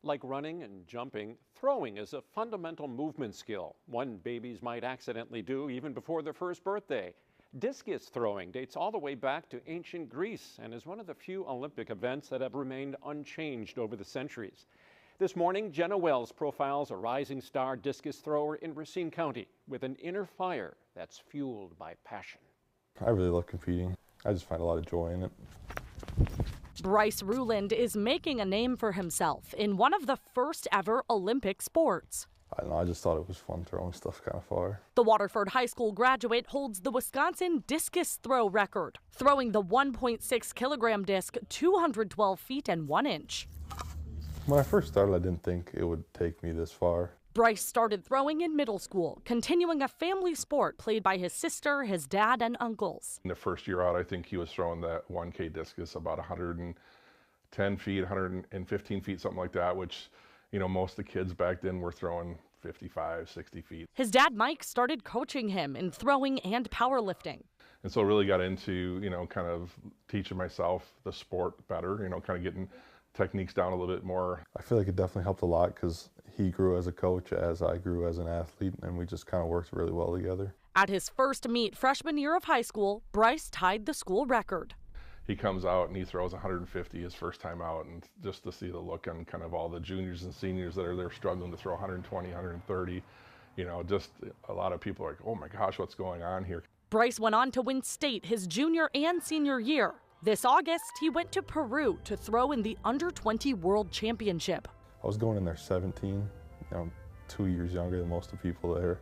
Like running and jumping, throwing is a fundamental movement skill, one babies might accidentally do even before their first birthday. Discus throwing dates all the way back to ancient Greece and is one of the few Olympic events that have remained unchanged over the centuries. This morning, Jenna Wells profiles a rising star discus thrower in Racine County with an inner fire that's fueled by passion. I really love competing. I just find a lot of joy in it. Bryce Ruland is making a name for himself in one of the first ever Olympic sports. I don't know, I just thought it was fun throwing stuff kind of far. The Waterford High School graduate holds the Wisconsin discus throw record, throwing the 1.6 kilogram disc 212 feet and 1 inch. When I first started, I didn't think it would take me this far. Bryce started throwing in middle school, continuing a family sport played by his sister, his dad, and uncles. In the first year out, I think he was throwing that 1K discus about 110 feet, 115 feet, something like that, which, you know, most of the kids back then were throwing 55, 60 feet. His dad, Mike, started coaching him in throwing and powerlifting. And so really got into, you know, kind of teaching myself the sport better, you know, kind of getting techniques down a little bit more. I feel like it definitely helped a lot because he grew as a coach as I grew as an athlete, and we just kind of worked really well together. At his first meet freshman year of high school, Bryce tied the school record. He comes out and he throws 150 his first time out, and just to see the look on kind of all the juniors and seniors that are there struggling to throw 120, 130, you know, just a lot of people are like, oh my gosh, what's going on here? Bryce went on to win state his junior and senior year. This August, he went to Peru to throw in the Under-20 World Championship. I was going in there 17, you know, 2 years younger than most of the people there.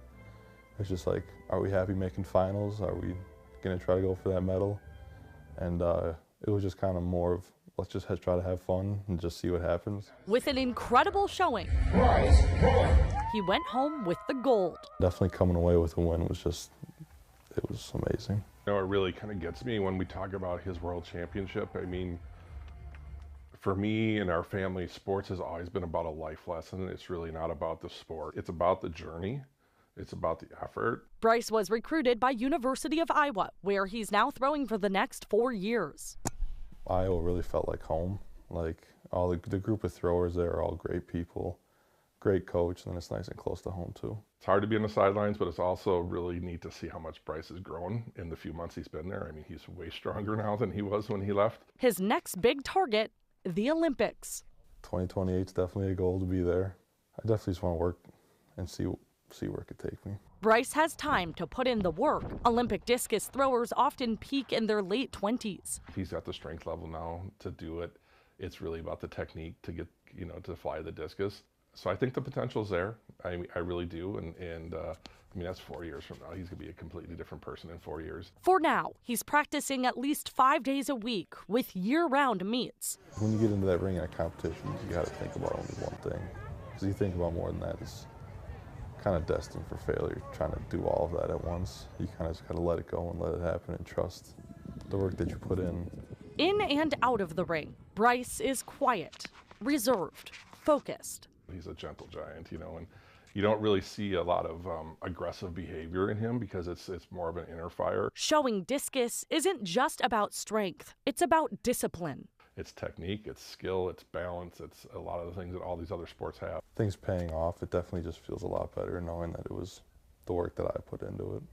It's just like, are we happy making finals? Are we going to try to go for that medal? And it was just kind of more of, let's just try to have fun and just see what happens. With an incredible showing, he went home with the gold. Definitely coming away with a win was just, it was amazing. You know, it really kind of gets me when we talk about his world championship. I mean, for me and our family, sports has always been about a life lesson. It's really not about the sport. It's about the journey. It's about the effort. Bryce was recruited by University of Iowa, where he's now throwing for the next 4 years. Iowa really felt like home. Like all the group of throwers there are all great people, great coach, and it's nice and close to home too. It's hard to be on the sidelines, but it's also really neat to see how much Bryce has grown in the few months he's been there. I mean, he's way stronger now than he was when he left. His next big target, the Olympics. 2028 is definitely a goal to be there. I definitely just want to work and see where it could take me. Bryce has time to put in the work. Olympic discus throwers often peak in their late 20s. He's got the strength level now to do it. It's really about the technique to get, you know, to fly the discus. So I think the potential's there. I really do. And I mean, that's 4 years from now. He's going to be a completely different person in 4 years. For now, he's practicing at least 5 days a week with year-round meets. When you get into that ring in a competition, you got to think about only one thing. Because you think about more than that, it's kind of destined for failure, trying to do all of that at once. You kind of just got to let it go and let it happen and trust the work that you put in. In and out of the ring, Bryce is quiet, reserved, focused. He's a gentle giant, you know, and you don't really see a lot of aggressive behavior in him because it's more of an inner fire. Showing discus isn't just about strength, it's about discipline. It's technique, it's skill, it's balance, it's a lot of the things that all these other sports have. Things paying off, it definitely just feels a lot better knowing that it was the work that I put into it.